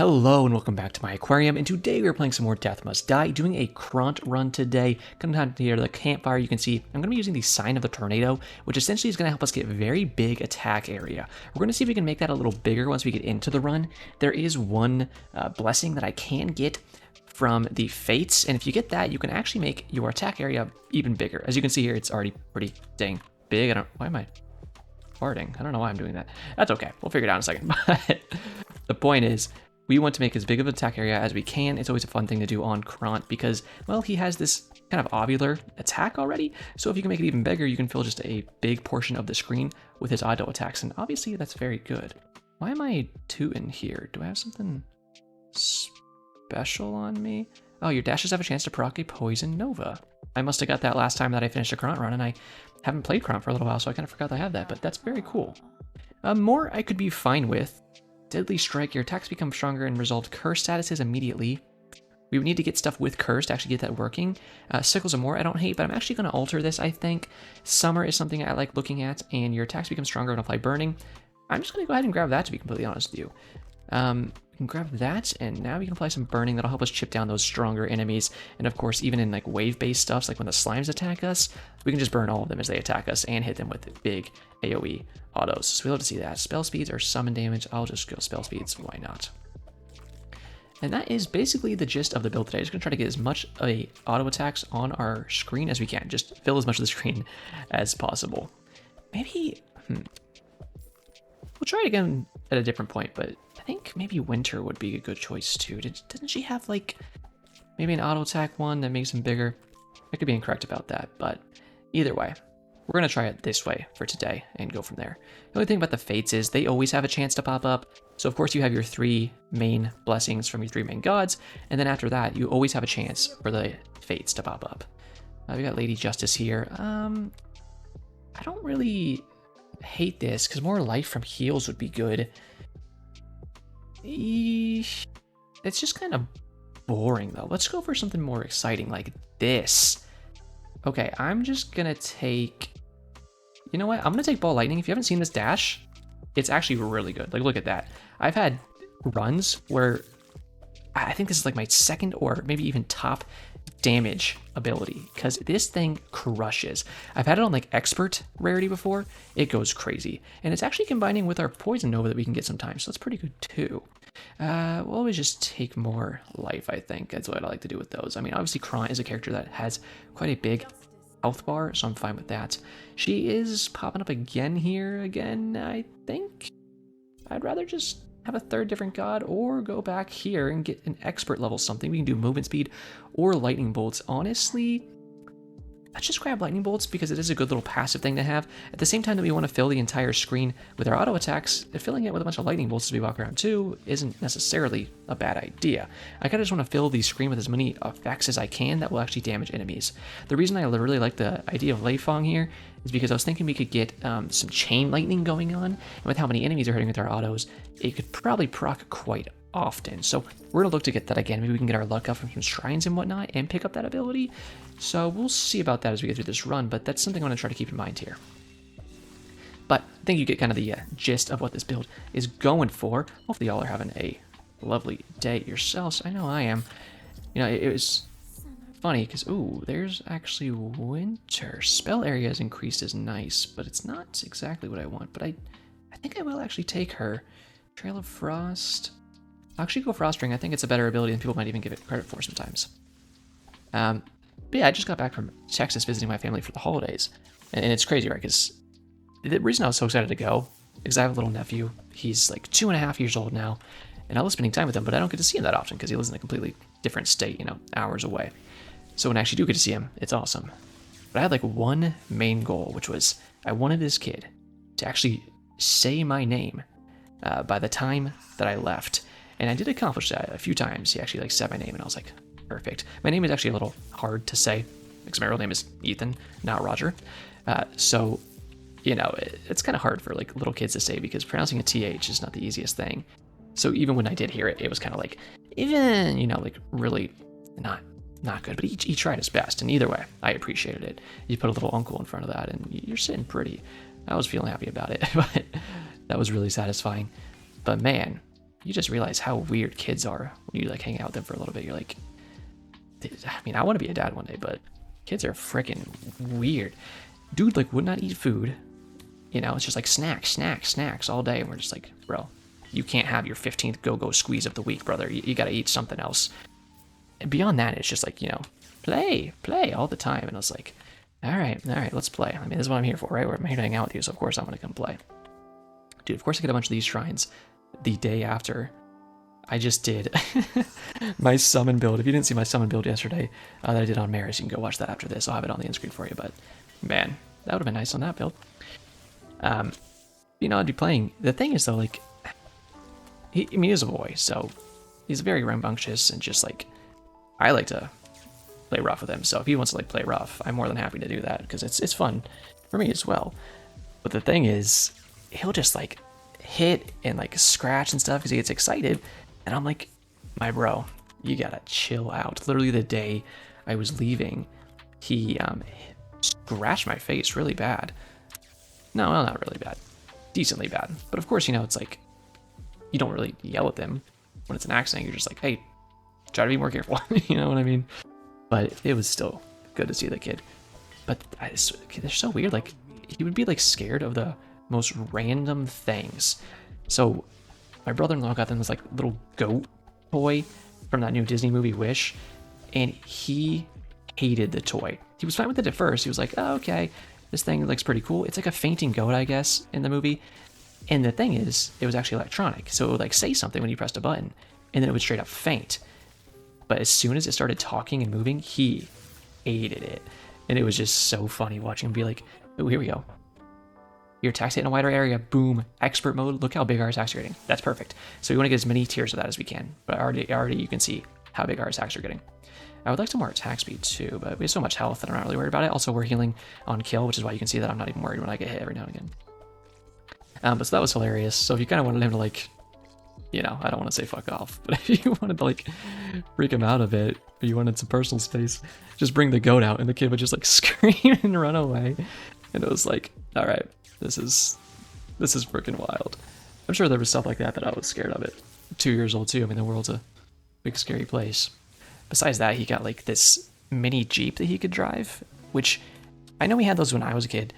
Hello and welcome back to my aquarium, and today we're playing some more Death Must Die, doing a Kront run today. Coming down here to the campfire, you can see I'm going to be using the Sign of the Tornado, which essentially is going to help us get a very big attack area. We're going to see if we can make that a little bigger once we get into the run. There is one blessing that I can get from the Fates, and if you get that, you can actually make your attack area even bigger. As you can see here, it's already pretty dang big. Why am I farting? I don't know why I'm doing that. That's okay. We'll figure it out in a second. But the point is, we want to make as big of an attack area as we can. It's always a fun thing to do on Kront because, well, he has this kind of ovular attack already. So if you can make it even bigger, you can fill just a big portion of the screen with his auto attacks. And obviously that's very good. Why am I tooting here? Do I have something special on me? Oh, your dashes have a chance to proc a Poison Nova. I must have got that last time that I finished a Kront run, and I haven't played Kront for a little while, so I kind of forgot I have that, but that's very cool. More I could be fine with. Deadly Strike, your attacks become stronger and resolve curse statuses immediately. We would need to get stuff with curse to actually get that working. Sickles of More I don't hate, but I'm actually going to alter this, I think. Summer is something I like looking at, and your attacks become stronger and apply Burning. I'm just going to go ahead and grab that, to be completely honest with you. We can grab that, and now we can apply some Burning that'll help us chip down those stronger enemies. And of course, even in like wave-based stuffs, like when the slimes attack us, we can just burn all of them as they attack us and hit them with big AoE autos. So we love to see that. Spell speeds or summon damage. I'll just go spell speeds. Why not? And that is basically the gist of the build today. Just gonna try to get as much auto attacks on our screen as we can. Just fill as much of the screen as possible. Maybe, we'll try it again at a different point, but I think maybe Winter would be a good choice too. Didn't she have like maybe an auto attack one that makes him bigger? I could be incorrect about that, but either way, we're going to try it this way for today and go from there. The only thing about the Fates is they always have a chance to pop up. So of course you have your 3 main blessings from your 3 main gods, and then after that you always have a chance for the Fates to pop up. We got Lady Justice here. I don't really hate this because more life from heals would be good. It's just kind of boring though. Let's go for something more exciting like this. Okay, I'm just gonna take, you know what? I'm gonna take Ball Lightning. If you haven't seen this dash, it's actually really good. Like, look at that. I've had runs where I think this is like my second or maybe even top damage ability because this thing crushes. I've had it on like expert rarity before. It goes crazy, and it's actually combining with our Poison Nova that we can get sometimes, so that's pretty good too. We'll always just take more life. I think that's what I like to do with those. I mean, obviously Kront is a character that has quite a big health bar, so I'm fine with that. She is popping up again here again. I think I'd rather just have a third different god or go back here and get an expert level something. We can do movement speed or lightning bolts. Honestly, let's just grab lightning bolts because it is a good little passive thing to have. At the same time that we want to fill the entire screen with our auto attacks, filling it with a bunch of lightning bolts as we walk around too isn't necessarily a bad idea. I kind of just want to fill the screen with as many effects as I can that will actually damage enemies. The reason I really like the idea of Lei Fong here is because I was thinking we could get some chain lightning going on, and with how many enemies are hitting with our autos, it could probably proc quite often. So we're gonna look to get that again. Maybe we can get our luck up from some shrines and whatnot and pick up that ability. So we'll see about that as we get through this run, but that's something I'm gonna try to keep in mind here. But I think you get kind of the gist of what this build is going for. Hopefully y'all are having a lovely day yourselves. I know I am. You know, it was funny because, ooh, there's actually Winter. Spell area is increased is nice, but it's not exactly what I want. But I think I will actually take her. Trail of Frost. I'll actually go Frost Ring. I think it's a better ability than people might even give it credit for sometimes. But yeah, I just got back from Texas visiting my family for the holidays. And it's crazy, right? Because the reason I was so excited to go is I have a little nephew. He's like 2.5 years old now. And I love spending time with him, but I don't get to see him that often because he lives in a completely different state, you know, hours away. So when I actually do get to see him, it's awesome. But I had like one main goal, which was I wanted this kid to actually say my name by the time that I left. And I did accomplish that a few times. He actually like said my name, and I was like, perfect. My name is actually a little hard to say because my real name is Ethan, not Roger. So, you know, it's kind of hard for like little kids to say because pronouncing a TH is not the easiest thing. So even when I did hear it, it was kind of like, even, you know, like really not good. But he tried his best, and either way, I appreciated it. You put a little uncle in front of that, and you're sitting pretty. I was feeling happy about it, but that was really satisfying. But man, you just realize how weird kids are when you like hang out with them for a little bit. You're like, I mean, I want to be a dad one day, but kids are freaking weird. Dude, like, would not eat food. You know, it's just like snacks all day. And we're just like, bro, you can't have your 15th go-go squeeze of the week, brother. You got to eat something else. And beyond that, it's just like, you know, play all the time. And I was like, all right, let's play. I mean, this is what I'm here for, right? I'm here to hang out with you, so of course I'm going to come play. Dude, of course I get a bunch of these shrines the day after. I just did my summon build. If you didn't see my summon build yesterday that I did on Maris, you can go watch that after this. I'll have it on the end screen for you, but man, that would have been nice on that build. You know, I'd be playing. The thing is, though, like, I mean, he's a boy, so he's very rambunctious and just like, I like to play rough with him. So if he wants to like play rough, I'm more than happy to do that because it's fun for me as well. But the thing is, he'll just like hit and like scratch and stuff because he gets excited, and I'm like, my bro, you gotta chill out. Literally the day I was leaving, he scratched my face really bad. No, well, not really bad, decently bad. But of course, you know, it's like you don't really yell at them when it's an accident. You're just like, hey, try to be more careful. You know what I mean? But it was still good to see the kid. But they're so weird. Like, he would be like scared of the most random things. So my brother-in-law got them this like little goat toy from that new Disney movie Wish, and he hated the toy. He was fine with it at first. He was like, oh, okay, this thing looks pretty cool. It's like a fainting goat, I guess, in the movie. And the thing is, it was actually electronic, so it would like say something when you pressed a button, and then it would straight up faint. But as soon as it started talking and moving, he hated it. And it was just so funny watching him be like, oh, here we go. Your attacks hit in a wider area, boom, expert mode, look how big our attacks are getting. That's perfect. So we want to get as many tiers of that as we can. But already you can see how big our attacks are getting. I would like some more attack speed too, but we have so much health that I'm not really worried about it. Also, we're healing on kill, which is why you can see that I'm not even worried when I get hit every now and again. But so that was hilarious. So if you kind of wanted him to like, you know, I don't want to say fuck off, but if you wanted to like freak him out a bit, or you wanted some personal space, just bring the goat out and the kid would just like scream and run away. And it was like, all right, this is freaking wild. I'm sure there was stuff like that I was scared of it. 2 years old too. I mean, the world's a big scary place. Besides that, he got like this mini Jeep that he could drive, which I know we had those when I was a kid.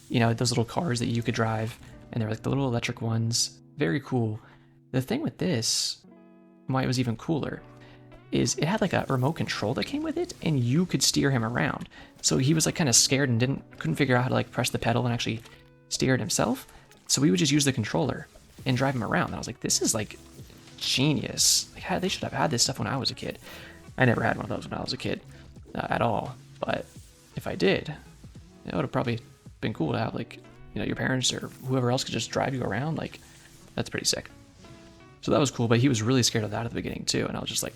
You know, those little cars that you could drive, and they're like the little electric ones. Very cool. The thing with this, why it was even cooler, is it had like a remote control that came with it, and you could steer him around. So he was like kind of scared and couldn't figure out how to like press the pedal and actually steer it himself. So we would just use the controller and drive him around. And I was like, this is like genius. Like, they should have had this stuff when I was a kid. I never had one of those when I was a kid at all. But if I did, it would have probably been cool to have like, you know, your parents or whoever else could just drive you around. Like, that's pretty sick. So that was cool, but he was really scared of that at the beginning too. And I was just like,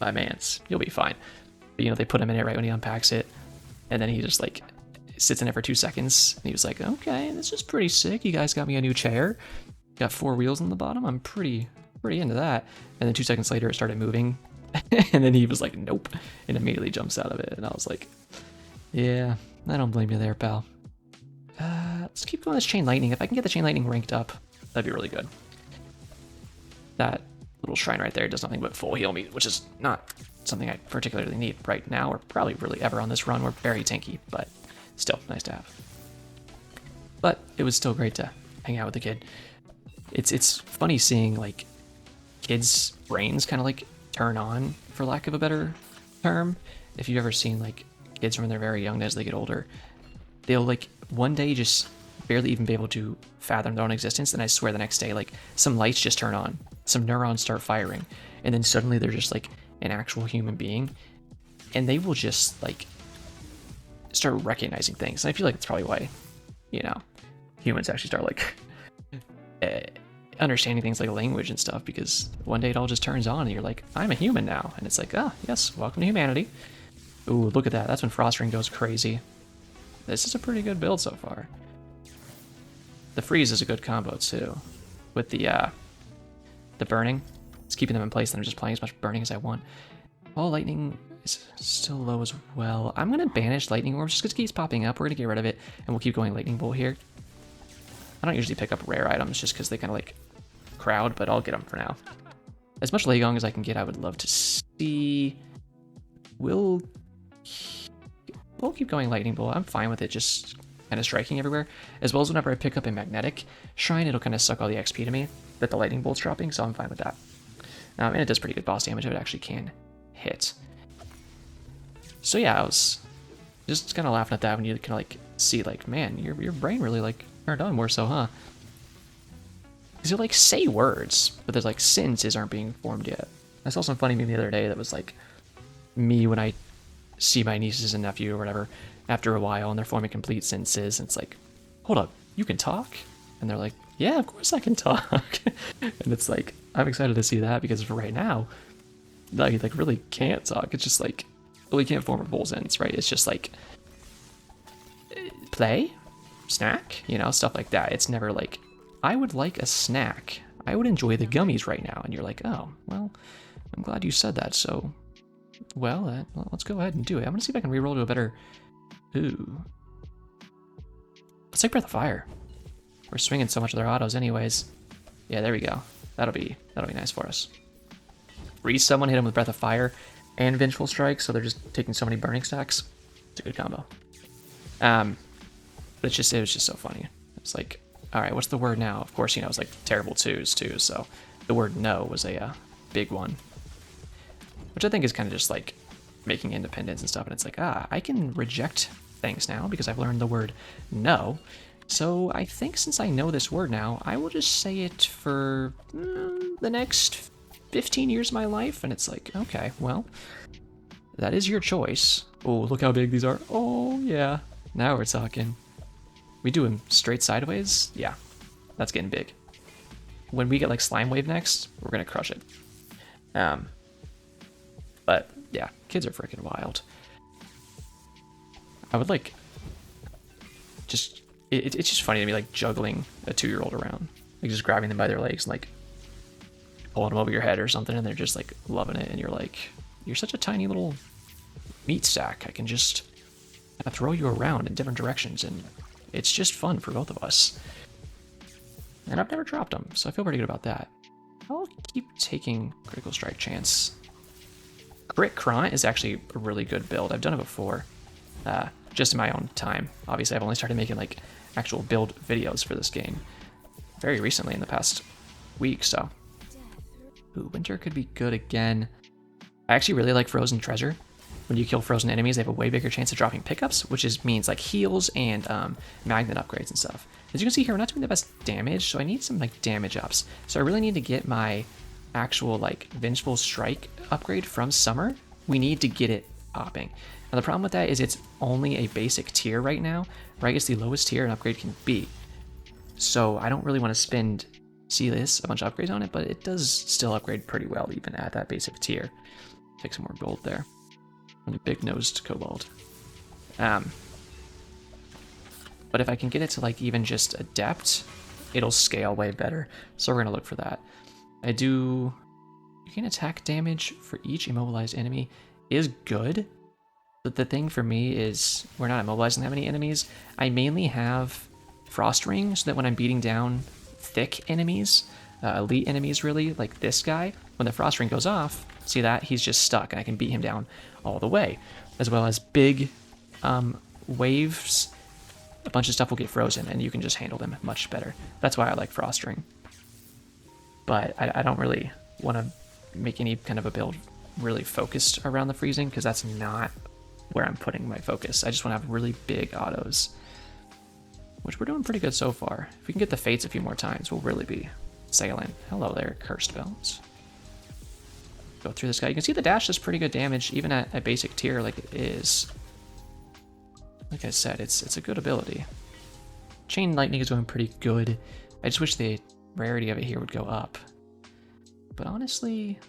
my mans, you'll be fine. But, you know, they put him in it right when he unpacks it. And then he just like sits in it for 2 seconds. And he was like, okay, this is pretty sick. You guys got me a new chair. Got 4 wheels on the bottom. I'm pretty into that. And then 2 seconds later, it started moving. And then he was like, nope. And immediately jumps out of it. And I was like, yeah, I don't blame you there, pal. Let's keep going this chain lightning. If I can get the chain lightning ranked up, that'd be really good. That little shrine right there does nothing but full heal me, which is not something I particularly need right now, or probably really ever on this run. We're very tanky, but still nice to have. But it was still great to hang out with the kid. It's funny seeing like kids' brains kind of like turn on, for lack of a better term. If you've ever seen like kids when they're very young, as they get older, they'll like one day just barely even be able to fathom their own existence, and I swear the next day like some lights just turn on, some neurons start firing, and then suddenly they're just like an actual human being, and they will just like start recognizing things. And I feel like it's probably why, you know, humans actually start like understanding things like language and stuff, because one day it all just turns on and you're like, I'm a human now. And it's like, oh yes, welcome to humanity. Ooh, look at that. That's when Frost Ring goes crazy. This is a pretty good build so far. The freeze is a good combo too, with the burning. It's keeping them in place, and I'm just playing as much burning as I want. Ball lightning is still low as well. I'm gonna banish lightning orbs just because it keeps popping up. We're gonna get rid of it, and we'll keep going lightning bolt here. I don't usually pick up rare items just because they kind of like crowd, but I'll get them for now. As much Leigong as I can get, I would love to see. We'll keep going Lightning Bolt. I'm fine with it just kind of striking everywhere. As well as whenever I pick up a Magnetic Shrine, it'll kind of suck all the XP to me that the Lightning Bolt's dropping, so I'm fine with that. And it does pretty good boss damage if it actually can hit. So yeah, I was just kind of laughing at that when you kind of like see like, man, your brain really like turned on more so, huh? Because you like say words, but there's like sentences aren't being formed yet. I saw some funny meme the other day that was like me when I see my nieces and nephew or whatever after a while and they're forming complete sentences, and it's like, hold up, you can talk? And they're like, yeah, of course I can talk. And it's like, I'm excited to see that, because for right now, I like really can't talk. It's just like, well, you can't form a full sentence, right? It's just like play, snack, you know, stuff like that. It's never like, I would like a snack. I would enjoy the gummies right now. And you're like, oh, well, I'm glad you said that. So, well, let's go ahead and do it. I'm gonna see if I can reroll to a better. Ooh, let's take Breath of Fire. We're swinging so much of their autos, anyways. Yeah, there we go. That'll be nice for us. Freeze someone, hit them with Breath of Fire and Vengeful Strike, so they're just taking so many burning stacks. It's a good combo. But it was just so funny. It's like, all right, what's the word now? Of course, you know, it's like terrible twos too. So the word no was a big one, which I think is kind of just like making independence and stuff. And it's like, I can reject things now because I've learned the word no. So I think since I know this word now, I will just say it for the next 15 years of my life. And it's like, okay, well, that is your choice. Oh, look how big these are. Oh, yeah. Now we're talking. We do them straight sideways? Yeah, that's getting big. When we get like Slime Wave next, we're going to crush it. But yeah, kids are freaking wild. I would like just... It's just funny to me, like juggling a 2-year-old around, like just grabbing them by their legs and like pulling them over your head or something, and they're just like loving it. And you're like, you're such a tiny little meat sack. I can just kind of throw you around in different directions, and it's just fun for both of us. And I've never dropped them, so I feel pretty good about that. I'll keep taking Critical Strike chance. Crit Kront is actually a really good build. I've done it before, just in my own time. Obviously, I've only started making like actual build videos for this game very recently, in the past week, so. Ooh, Winter could be good again. I actually really like Frozen Treasure. When you kill frozen enemies, they have a way bigger chance of dropping pickups, which means like heals and magnet upgrades and stuff. As you can see here, we're not doing the best damage, so I need some like damage ups. So I really need to get my actual like Vengeful Strike upgrade from Summer. We need to get it popping. Now the problem with that is it's only a basic tier right now, right? It's the lowest tier an upgrade can be. So I don't really want to spend, see this, a bunch of upgrades on it, but it does still upgrade pretty well even at that basic tier. Take some more gold there. Big-nosed kobold. But if I can get it to like even just adept, it'll scale way better. So we're gonna look for that. You can attack damage for each immobilized enemy is good. But the thing for me is we're not immobilizing that many enemies. I mainly have Frost Ring so that when I'm beating down thick enemies, elite enemies really, like this guy, when the Frost Ring goes off, see that? He's just stuck and I can beat him down all the way. As well as big waves, a bunch of stuff will get frozen and you can just handle them much better. That's why I like Frost Ring. But I don't really want to make any kind of a build really focused around the freezing, because that's not where I'm putting my focus. I just want to have really big autos, which we're doing pretty good so far. If we can get the Fates a few more times, we'll really be sailing. Hello there, Cursed Belts. Go through this guy. You can see the dash does pretty good damage, even at a basic tier like it is. Like I said, it's a good ability. Chain Lightning is doing pretty good. I just wish the rarity of it here would go up. But honestly,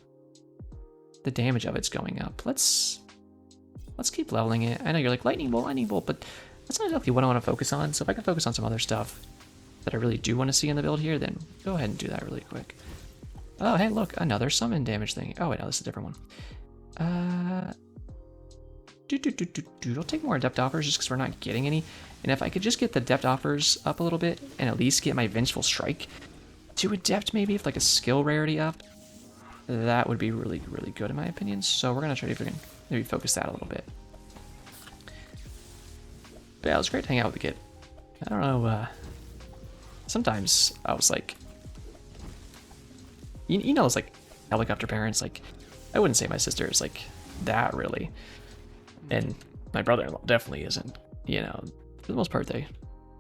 the damage of it's going up. Let's keep leveling it. I know you're like, Lightning Bolt, but that's not exactly what I want to focus on. So if I can focus on some other stuff that I really do want to see in the build here, then go ahead and do that really quick. Oh, hey, look, another summon damage thing. Oh, wait, no, this is a different one. I'll take more Adept Offers just because we're not getting any. And if I could just get the Adept Offers up a little bit and at least get my Vengeful Strike to adept maybe, if like a skill rarity up. That would be really, really good in my opinion. So we're gonna try to see if we can maybe focus that a little bit. But yeah, it was great to hang out with the kid. I don't know, sometimes I was like, you know, it's like helicopter parents, like, I wouldn't say my sister is like that really. And my brother-in-law definitely isn't, you know, for the most part, they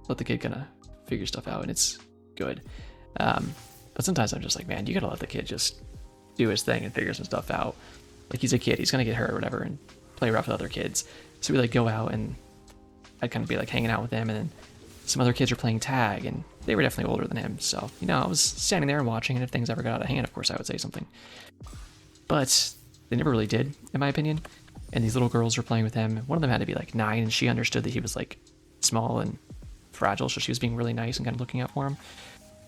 let the kid kind of figure stuff out and it's good. But sometimes I'm just like, man, you gotta let the kid just do his thing and figure some stuff out. Like, he's a kid, he's gonna get hurt or whatever and play rough with other kids. So we like go out and I'd kind of be like hanging out with them, and then some other kids were playing tag and they were definitely older than him. So, you know, I was standing there and watching, and if things ever got out of hand, of course I would say something. But they never really did, in my opinion. And these little girls were playing with him. One of them had to be like 9, and she understood that he was like small and fragile, so she was being really nice and kind of looking out for him.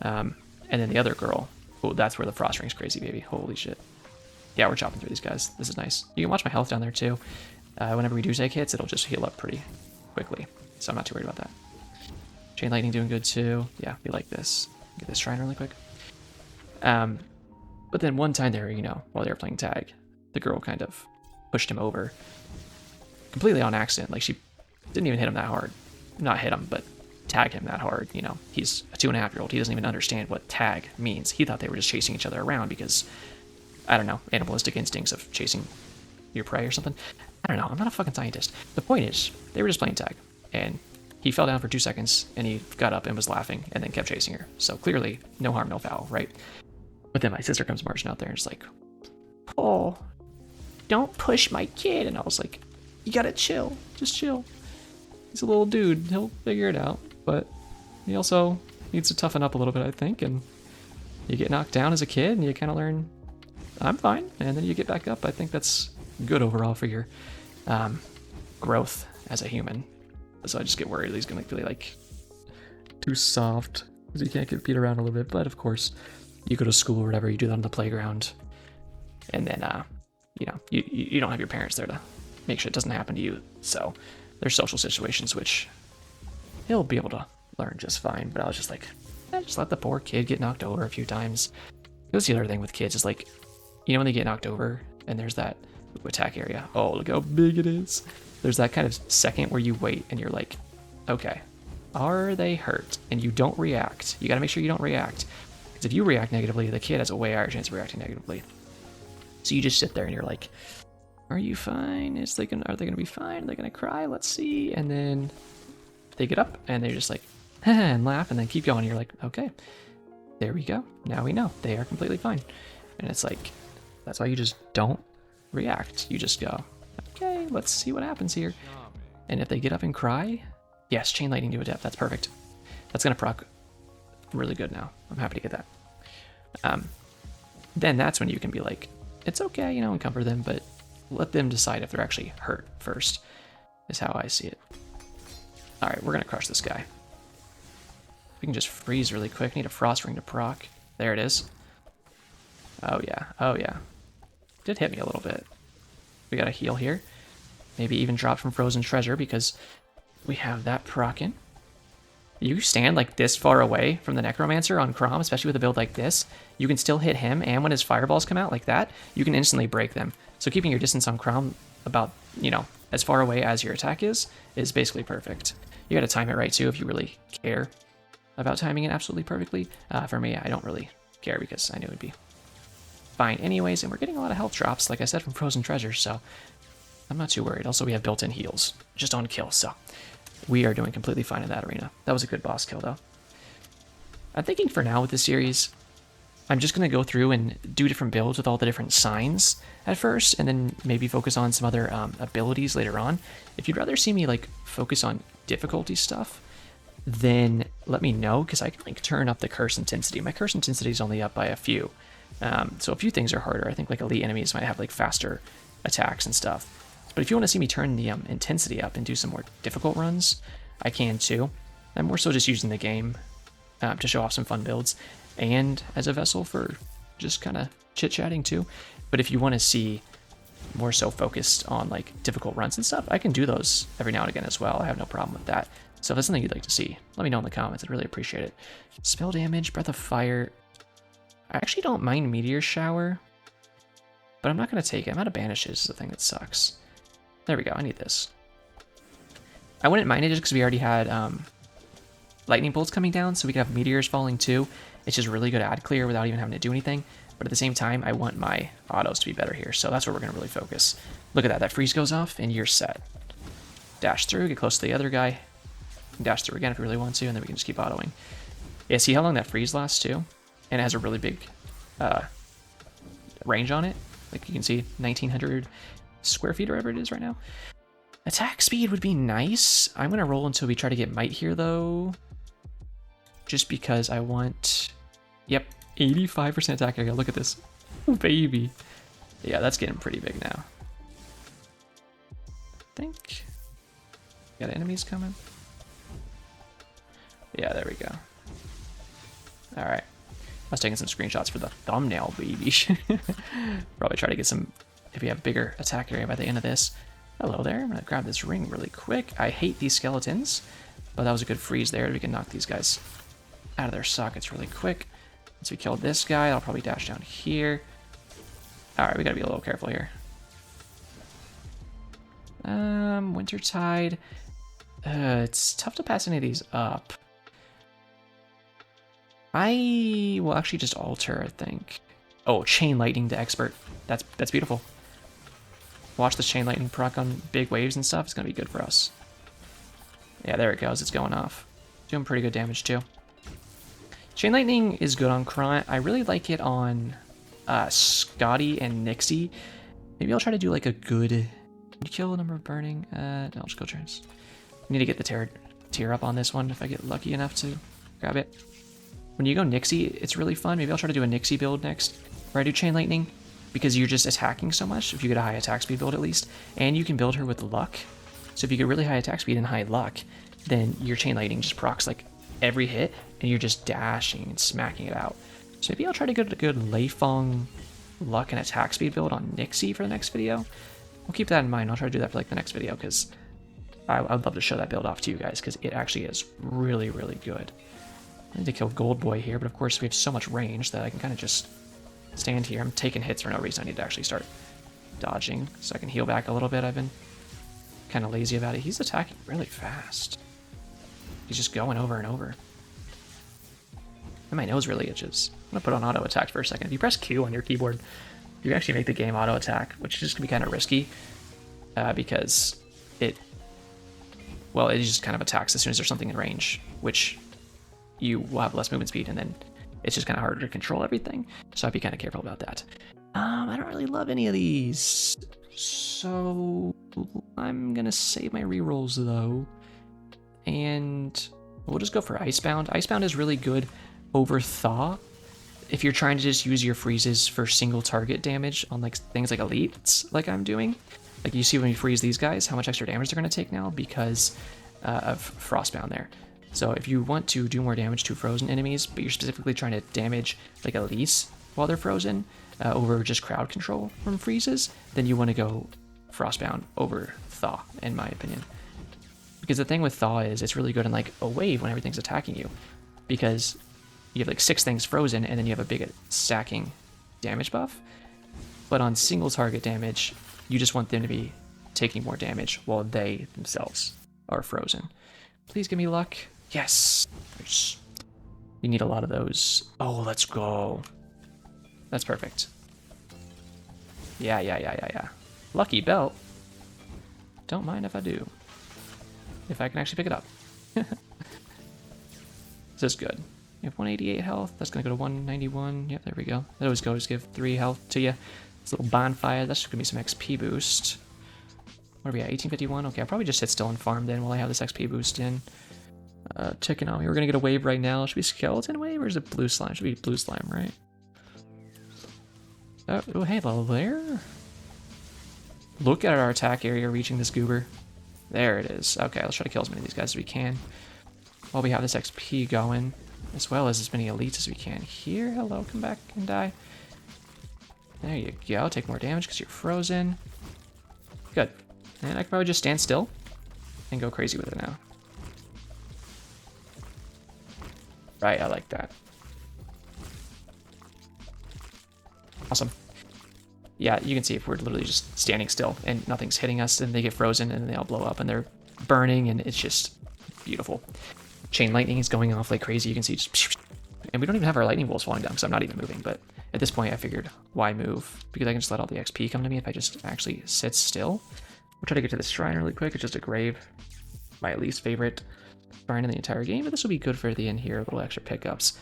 And then the other girl, oh, that's where the frost ring's crazy, baby. Holy shit. Yeah, we're chopping through these guys. This is nice. You can watch my health down there too. Whenever we do take hits, it'll just heal up pretty quickly, so I'm not too worried about that. Chain lightning doing good too. Yeah, we like this. Get this shrine really quick. But then one time there, you know, while they were playing tag, the girl kind of pushed him over completely on accident. Like, she didn't even hit him that hard. Not hit him, but tag him that hard. You know, he's a 2.5-year-old. He doesn't even understand what tag means. He thought they were just chasing each other around because, I don't know, animalistic instincts of chasing your prey or something. I don't know. I'm not a fucking scientist. The point is, they were just playing tag, and he fell down for 2 seconds, and he got up and was laughing, and then kept chasing her. So clearly, no harm, no foul, right? But then my sister comes marching out there, and she's like, "Oh, don't push my kid." And I was like, "You gotta chill. Just chill. He's a little dude. He'll figure it out. But he also needs to toughen up a little bit, I think. And you get knocked down as a kid, and you kind of learn, I'm fine. And then you get back up. I think that's good overall for your growth as a human." So I just get worried that he's gonna be like too soft because he can't get beat around a little bit. But of course, you go to school or whatever, you do that on the playground, and then you know, you don't have your parents there to make sure it doesn't happen to you. So there's social situations which he'll be able to learn just fine. But I was just like, just let the poor kid get knocked over a few times. That's the other thing with kids is, like, you know, when they get knocked over and there's that attack area. Oh, look how big it is. There's that kind of second where you wait and you're like, okay, are they hurt? And you don't react. You got to make sure you don't react. Because if you react negatively, the kid has a way higher chance of reacting negatively. So you just sit there and you're like, are you fine? Are they gonna be fine? Are they gonna cry? Let's see. And then they get up and they're just like, and laugh and then keep going. You're like, okay, there we go. Now we know they are completely fine. And it's like, that's why you just don't react. You just go, okay, let's see what happens here. And if they get up and cry, yes, chain lightning to adept. That's perfect. That's gonna proc really good now. I'm happy to get that. Then that's when you can be like, it's okay, you know, and comfort them, but let them decide if they're actually hurt first, is how I see it. All right, we're gonna crush this guy. We can just freeze really quick. Need a frost ring to proc. There it is. Oh yeah, oh yeah. Did hit me a little bit. We got a heal here. Maybe even drop from frozen treasure because we have that procin. You stand like this far away from the necromancer on Crom, especially with a build like this, you can still hit him, and when his fireballs come out like that, you can instantly break them. So keeping your distance on Crom about, you know, as far away as your attack is basically perfect. You gotta time it right too if you really care about timing it absolutely perfectly. For me, I don't really care because I knew it would be fine anyways, and we're getting a lot of health drops, like I said, from frozen treasures, so I'm not too worried. Also, we have built-in heals, just on kill, so we are doing completely fine in that arena. That was a good boss kill, though. I'm thinking for now with this series, I'm just going to go through and do different builds with all the different signs at first, and then maybe focus on some other abilities later on. If you'd rather see me like focus on difficulty stuff, then let me know, because I can like turn up the curse intensity. My curse intensity is only up by a few. So a few things are harder. I think like elite enemies might have like faster attacks and stuff. But if you want to see me turn the intensity up and do some more difficult runs, I can too. I'm more so just using the game to show off some fun builds, and as a vessel for just kind of chit-chatting too. But if you want to see more so focused on like difficult runs and stuff, I can do those every now and again as well. I have no problem with that. So if that's something you'd like to see, let me know in the comments. I'd really appreciate it. Spell damage, breath of fire. I actually don't mind Meteor Shower, but I'm not going to take it. I'm out of banishes is the thing that sucks. There we go. I need this. I wouldn't mind it just because we already had lightning bolts coming down, so we could have meteors falling too. It's just really good ad clear without even having to do anything. But at the same time, I want my autos to be better here, so that's where we're going to really focus. Look at that. That freeze goes off, and you're set. Dash through, get close to the other guy. Dash through again if we really want to, and then we can just keep autoing. Yeah, see how long that freeze lasts too? And it has a really big range on it. Like you can see, 1900 square feet or whatever it is right now. Attack speed would be nice. I'm going to roll until we try to get might here, though. Just because I want... Yep, 85% attack area. Look at this. Ooh, baby. Yeah, that's getting pretty big now. I think... Got enemies coming? Yeah, there we go. Alright. I was taking some screenshots for the thumbnail, baby. Probably try to get some... If we have bigger attack area by the end of this. Hello there. I'm going to grab this ring really quick. I hate these skeletons, but that was a good freeze there. We can knock these guys out of their sockets really quick. Once we killed this guy, I'll probably dash down here. Alright, we got to be a little careful here. Wintertide. It's tough to pass any of these up. I will actually just alter, I think. Oh, Chain Lightning to Expert. That's beautiful. Watch this Chain Lightning proc on big waves and stuff. It's going to be good for us. Yeah, there it goes. It's going off. Doing pretty good damage, too. Chain Lightning is good on Kront. I really like it on Scotty and Nixie. Maybe I'll try to do like a good... Can you kill a number of burning? No, I'll just go trans. I need to get the tier up on this one if I get lucky enough to grab it. When you go Nixie, it's really fun. Maybe I'll try to do a Nixie build next, where I do Chain Lightning, because you're just attacking so much, if you get a high attack speed build at least, and you can build her with luck. So if you get really high attack speed and high luck, then your Chain Lightning just procs like every hit, and you're just dashing and smacking it out. So maybe I'll try to get a good Leifong luck and attack speed build on Nixie for the next video. We'll keep that in mind. I'll try to do that for like the next video, because I'd love to show that build off to you guys, because it actually is really, really good. I need to kill Gold Boy here, but of course we have so much range that I can kind of just stand here. I'm taking hits for no reason. I need to actually start dodging so I can heal back a little bit. I've been kind of lazy about it. He's attacking really fast. He's just going over and over. And my nose really itches. I'm going to put on auto attack for a second. If you press Q on your keyboard, you can actually make the game auto attack, which is just going to be kind of risky because it just kind of attacks as soon as there's something in range, which you will have less movement speed, and then it's just kind of harder to control everything. So I'd be kind of careful about that. I don't really love any of these, so I'm gonna save my rerolls though, and we'll just go for Icebound. Icebound is really good over Thaw if you're trying to just use your freezes for single target damage on like things like elites, like I'm doing. Like you see when you freeze these guys, how much extra damage they're gonna take now because of Frostbound there. So if you want to do more damage to frozen enemies, but you're specifically trying to damage like elites while they're frozen over just crowd control from freezes, then you want to go Frostbound over Thaw, in my opinion. Because the thing with Thaw is it's really good in like a wave when everything's attacking you, because you have like 6 things frozen and then you have a big stacking damage buff. But on single target damage, you just want them to be taking more damage while they themselves are frozen. Please give me luck. Yes. You need a lot of those. Oh, let's go. That's perfect. Yeah. Lucky belt. Don't mind if I do. If I can actually pick it up. This is good. You have 188 health. That's going to go to 191. Yep, there we go. That always goes give 3 health to you. This little bonfire. That's just going to be some XP boost. What are we at? 1851? Okay, I'll probably just sit still and farm then while I have this XP boost in. Checking out here. We're going to get a wave right now. Should be skeleton wave or is it blue slime? Should be blue slime, right? Oh, hey, hello there. Look at our attack area reaching this goober. There it is. Okay, let's try to kill as many of these guys as we can while we have this XP going, as well as many elites as we can here. Hello, come back and die. There you go. Take more damage because you're frozen. Good. And I can probably just stand still and go crazy with it now. Right, I like that. Awesome. Yeah, you can see if we're literally just standing still and nothing's hitting us, and they get frozen and they all blow up and they're burning, and it's just beautiful. Chain lightning is going off like crazy. You can see just, and we don't even have our lightning bolts falling down because I'm not even moving. But at this point, I figured, why move? Because I can just let all the XP come to me if I just actually sit still. We'll try to get to this shrine really quick. It's just a grave. My least favorite shrine in the entire game, but this will be good for the end here, little extra pickups.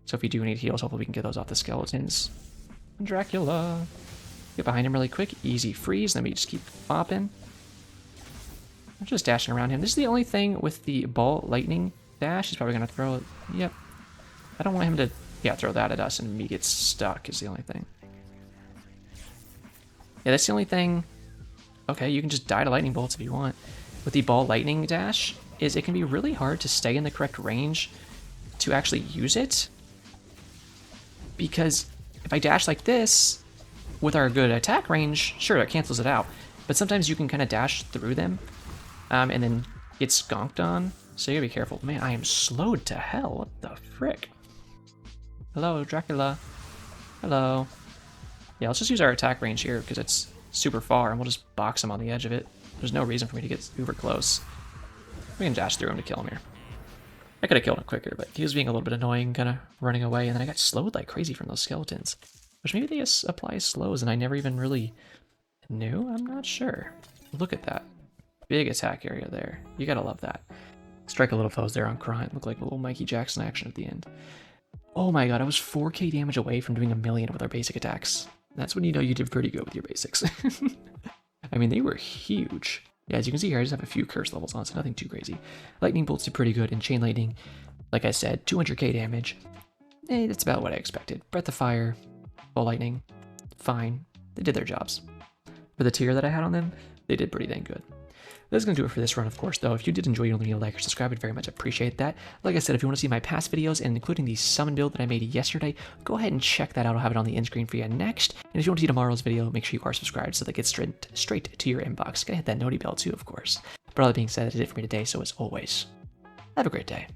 So if you do need heals, hopefully we can get those off the skeletons. Dracula. Get behind him really quick, easy freeze, then we just keep popping. I'm just dashing around him. This is the only thing with the ball lightning dash. He's probably gonna throw it. Yep. I don't want him to, yeah, throw that at us and me get stuck is the only thing. Yeah, that's the only thing. Okay, you can just die to lightning bolts if you want. With the ball lightning dash, is it can be really hard to stay in the correct range to actually use it. Because if I dash like this, with our good attack range, sure, it cancels it out. But sometimes you can kind of dash through them and then get skonked on. So you gotta be careful. Man, I am slowed to hell. What the frick? Hello, Dracula. Hello. Yeah, let's just use our attack range here because it's super far and we'll just box him on the edge of it. There's no reason for me to get uber close. We can dash through him to kill him here. I could have killed him quicker, but he was being a little bit annoying, kind of running away, and then I got slowed like crazy from those skeletons. Which maybe they apply slows and I never even really knew? I'm not sure. Look at that. Big attack area there. You gotta love that. Strike a little foes there on Krun. Look like a little Mikey Jackson action at the end. Oh my god, I was 4k damage away from doing 1,000,000 with our basic attacks. That's when you know you did pretty good with your basics. I mean, they were huge. Yeah, as you can see here, I just have a few curse levels on, so nothing too crazy. Lightning bolts do pretty good, and chain lightning, like I said, 200k damage. That's about what I expected. Breath of fire, ball lightning, fine. They did their jobs. For the tier that I had on them, they did pretty dang good. That's going to do it for this run, of course, though. If you did enjoy, you don't leave me a like or subscribe. I'd very much appreciate that. Like I said, if you want to see my past videos, and including the summon build that I made yesterday, go ahead and check that out. I'll have it on the end screen for you next. And if you want to see tomorrow's video, make sure you are subscribed so that gets straight to your inbox. Gotta hit that noti bell too, of course. But all that being said, that is it for me today, so as always, have a great day.